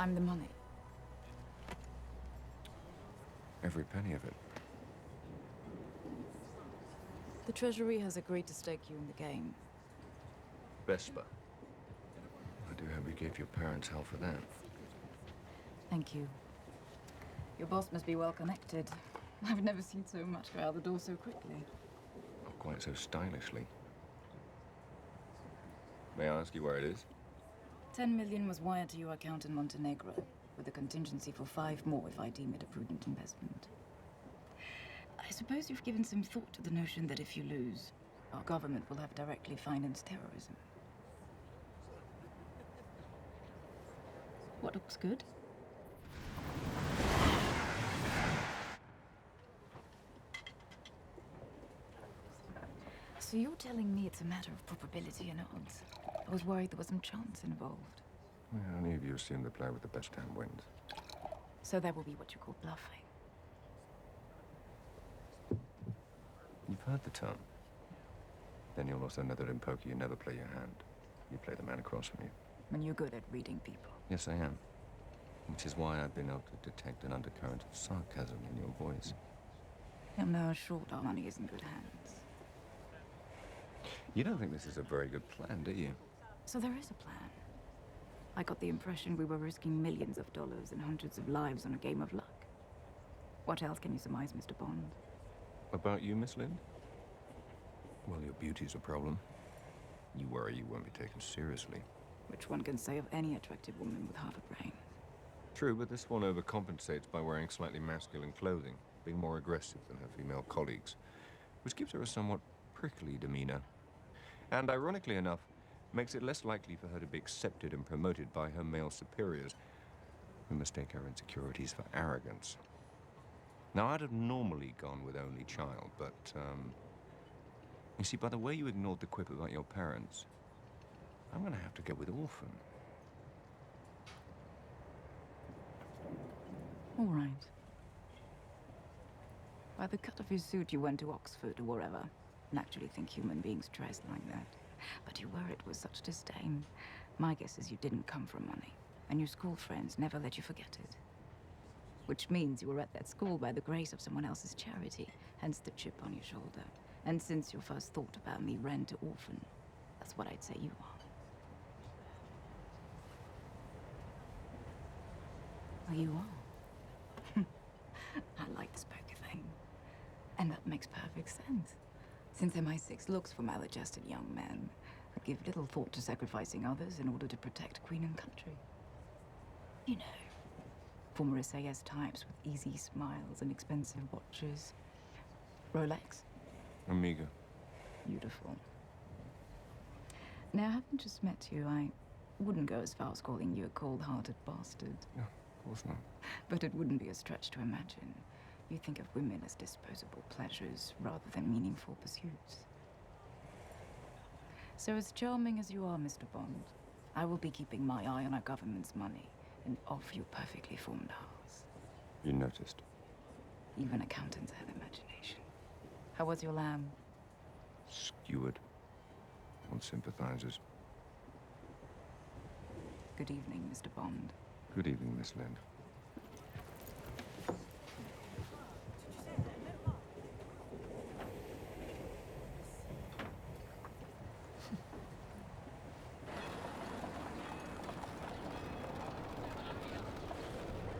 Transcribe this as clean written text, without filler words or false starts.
I'm the money. Every penny of it. The Treasury has agreed to stake you in the game. Vesper. I do hope you gave your parents hell for that. Thank you. Your boss must be well connected. I've never seen so much go out the door so quickly. Not quite so stylishly. May I ask you where it is? 10 million was wired to your account in Montenegro, with a contingency for 5 more if I deem it a prudent investment. I suppose you've given some thought to the notion that if you lose, our government will have directly financed terrorism. What looks good? So you're telling me it's a matter of probability and odds? I was worried there was some chance involved. Well, any of you assume the player with the best hand wins. So that will be what you call bluffing. You've heard the term. Then you'll also know that in poker you never play your hand. You play the man across from you. And you're good at reading people. Yes, I am. Which is why I've been able to detect an undercurrent of sarcasm in your voice. You'll know short our money is in good hands. You don't think this is a very good plan, do you? So there is a plan. I got the impression we were risking millions of dollars and hundreds of lives on a game of luck. What else can you surmise, Mr. Bond? About you, Miss Lind? Well, your beauty's a problem. You worry you won't be taken seriously. Which one can say of any attractive woman with half a brain. True, but this one overcompensates by wearing slightly masculine clothing, being more aggressive than her female colleagues, which gives her a somewhat prickly demeanor. And ironically enough, makes it less likely for her to be accepted and promoted by her male superiors, who mistake her insecurities for arrogance. Now, I'd have normally gone with only child, but, you see, by the way you ignored the quip about your parents, I'm gonna have to go with orphan. All right. By the cut of your suit, you went to Oxford or wherever. Naturally think human beings dress like that. But you wear it with such disdain. My guess is you didn't come from money, and your school friends never let you forget it. Which means you were at that school by the grace of someone else's charity, hence the chip on your shoulder. And since your first thought about me ran to orphan, that's what I'd say you are. Well, you are. I like this poker thing. And that makes perfect sense. Since MI6 looks for maladjusted young men, I give little thought to sacrificing others in order to protect Queen and country. You know, former SAS types with easy smiles and expensive watches. Rolex? Amiga. Beautiful. Now, having just met you, I wouldn't go as far as calling you a cold-hearted bastard. No, of course not. But it wouldn't be a stretch to imagine you think of women as disposable pleasures rather than meaningful pursuits. So as charming as you are, Mr. Bond, I will be keeping my eye on our government's money and off your perfectly formed house. You noticed. Even accountants have imagination. How was your lamb? Skewered. On sympathizers. Good evening, Mr. Bond. Good evening, Miss Lind.